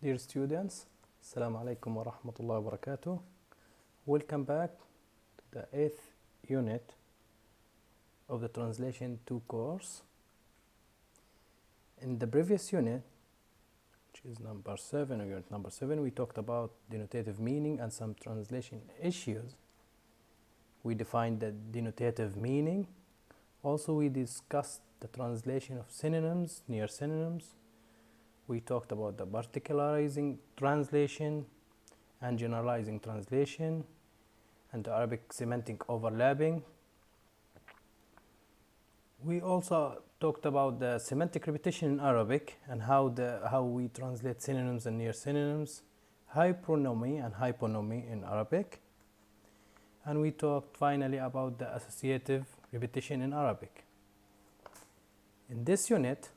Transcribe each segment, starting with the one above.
Dear students, Assalamu alaikum wa rahmatullahi wa barakatuh. Welcome back to the 8th unit of the Translation 2 course. In the previous unit, which is number 7 or unit number 7, we talked about denotative meaning and some translation issues. We defined the denotative meaning. Also, we discussed the translation of synonyms, near synonyms. We talked about the particularizing translation and generalizing translation and the Arabic semantic overlapping. We also talked about the semantic repetition in Arabic and how we translate synonyms and near synonyms, hypronymy and hyponymy in Arabic. And we talked finally about the associative repetition in Arabic. In this unit,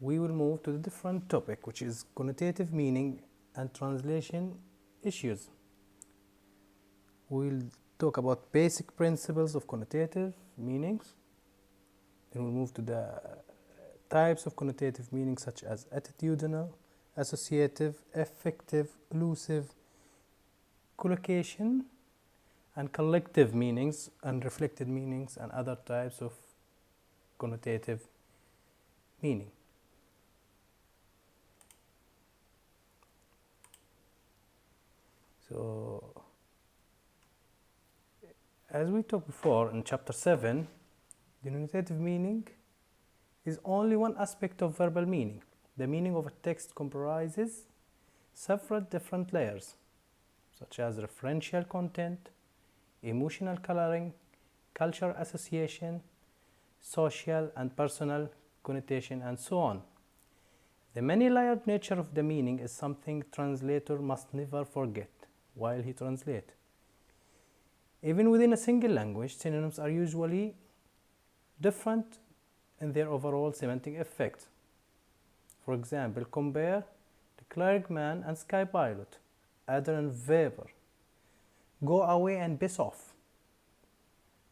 we will move to the different topic, which is connotative meaning and translation issues. We'll talk about basic principles of connotative meanings. Then we'll move to the types of connotative meanings such as attitudinal, associative, affective, elusive, collocation, and collective meanings and reflected meanings and other types of connotative meaning. So, as we talked before in chapter 7, denotative meaning is only one aspect of verbal meaning. The meaning of a text comprises several different layers, such as referential content, emotional coloring, cultural association, social and personal connotation, and so on. The many-layered nature of the meaning is something translator must never forget while he translates. Even within a single language, synonyms are usually different in their overall semantic effect. For example, compare the clergyman and sky pilot, adder and vapor, go away and piss off,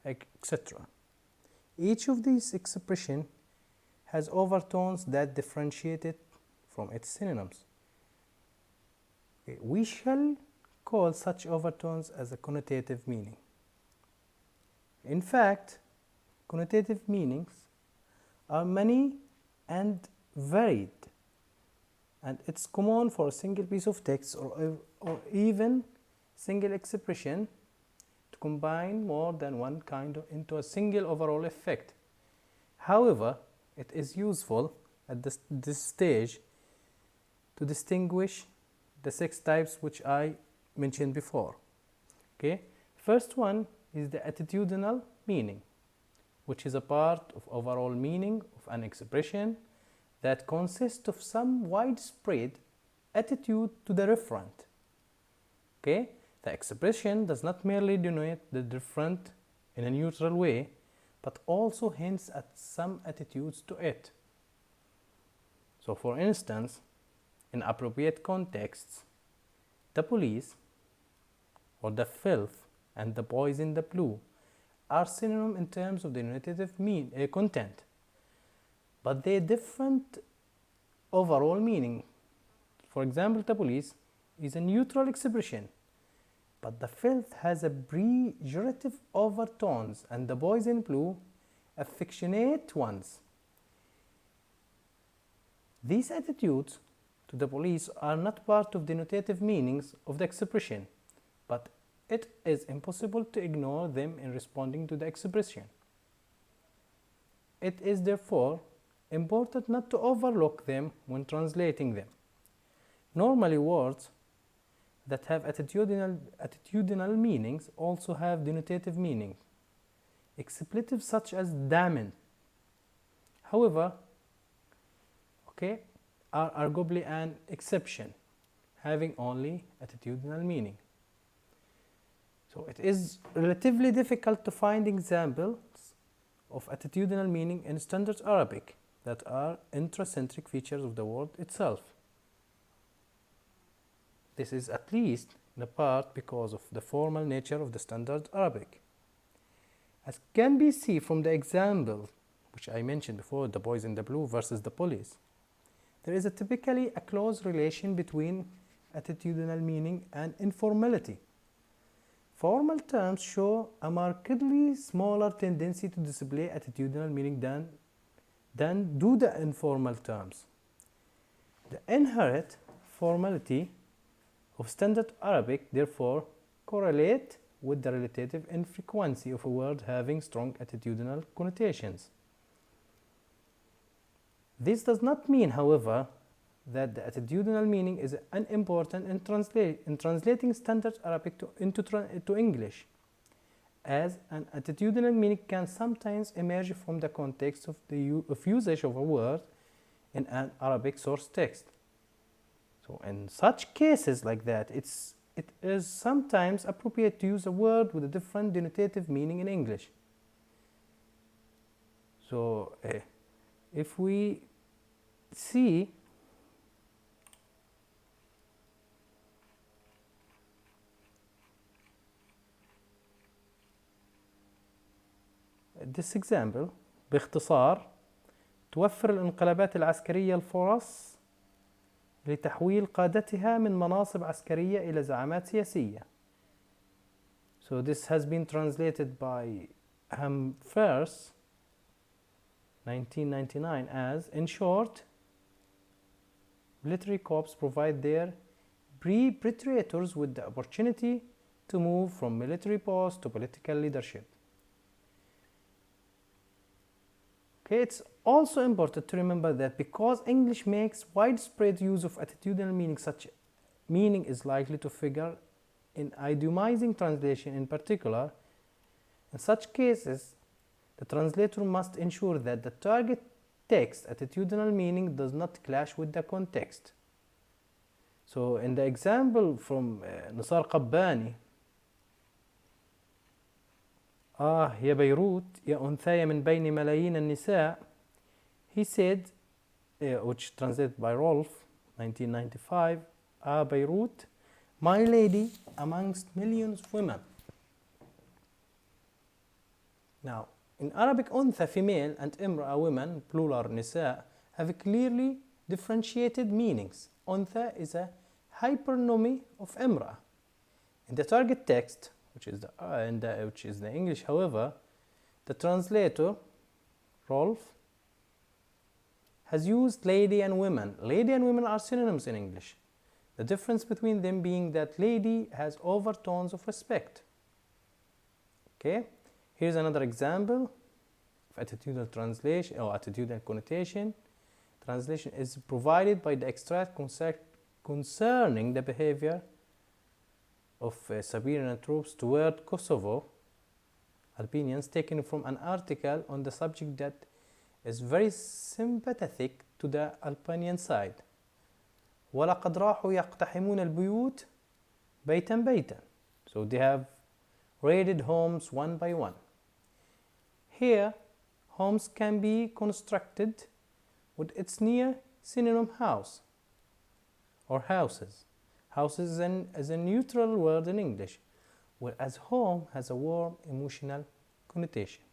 etc. Each of these expressions has overtones that differentiate it from its synonyms. We shall call such overtones as a connotative meaning. In fact, connotative meanings are many and varied, and it's common for a single piece of text or even single expression to combine more than one kind into a single overall effect. However, it is useful at this stage to distinguish the 6 types which I mentioned before. Okay, first one is the attitudinal meaning, which is a part of overall meaning of an expression that consists of some widespread attitude to the referent. Okay, the expression does not merely denote the referent in a neutral way, but also hints at some attitudes to it. So, for instance, in appropriate contexts, the police or the filth and the boys in the blue are synonyms in terms of denotative content, but they different overall meaning. For example, the police is a neutral expression, but the filth has a pejorative overtones and the boys in blue affectionate ones. These attitudes to the police are not part of denotative meanings of the expression, but it is impossible to ignore them in responding to the expression. It is therefore important not to overlook them when translating them. Normally, words that have attitudinal meanings also have denotative meaning. Expletives such as damn. However, are arguably an exception, having only attitudinal meaning. So it is relatively difficult to find examples of attitudinal meaning in standard Arabic that are intracentric features of the word itself. This is at least in part because of the formal nature of the standard Arabic. As can be seen from the example which I mentioned before, the boys in the blue versus the police, There is typically a close relation between attitudinal meaning and informality. Formal terms show a markedly smaller tendency to display attitudinal meaning than do the informal terms. The inherent formality of standard Arabic therefore correlate with the relative infrequency of a word having strong attitudinal connotations. This does not mean, however, that the attitudinal meaning is unimportant in translating standard Arabic to English, as an attitudinal meaning can sometimes emerge from the context of usage of a word in an Arabic source text. So in such cases like that, it is sometimes appropriate to use a word with a different denotative meaning in English. So if we see this example باختصار توفر الانقلابات العسكرية الفرص لتحويل قادتها من مناصب عسكرية إلى زعامات سياسية. So this has been translated by First 1999 as, in short, military corps provide their perpetrators with the opportunity to move from military post to political leadership. Okay, it's also important to remember that because English makes widespread use of attitudinal meaning, such meaning is likely to figure in idiomizing translation in particular. In such cases, the translator must ensure that the target text attitudinal meaning does not clash with the context. So in the example from نصار قباني, يا بيروت يا أنثايا من بين ملايين النساء, he said, which translated by Rolf 1995, Beirut, my lady amongst millions of women. Now, in Arabic, أنثى female and امرأة women, plural نساء, have clearly differentiated meanings. أنثى is a hypernomy of امرأة. In the target text, which is the English, however, the translator, Rolf, has used lady and women. Lady and women are synonyms in English. The difference between them being that lady has overtones of respect. Okay, here's another example of attitudinal translation or attitudinal connotation. Translation is provided by the extract concerning the behavior of Siberian troops toward Kosovo Albanians, taken from an article on the subject that is very sympathetic to the Albanian side. وَلَقَدْ رَاحُوا يَقْتَحِمُونَ الْبُيُوتِ بَيْتًا بَيْتًا. So they have raided homes one by one. Here, homes can be constructed with its near synonym house or houses. House is a neutral word in English, whereas home has a warm emotional connotation.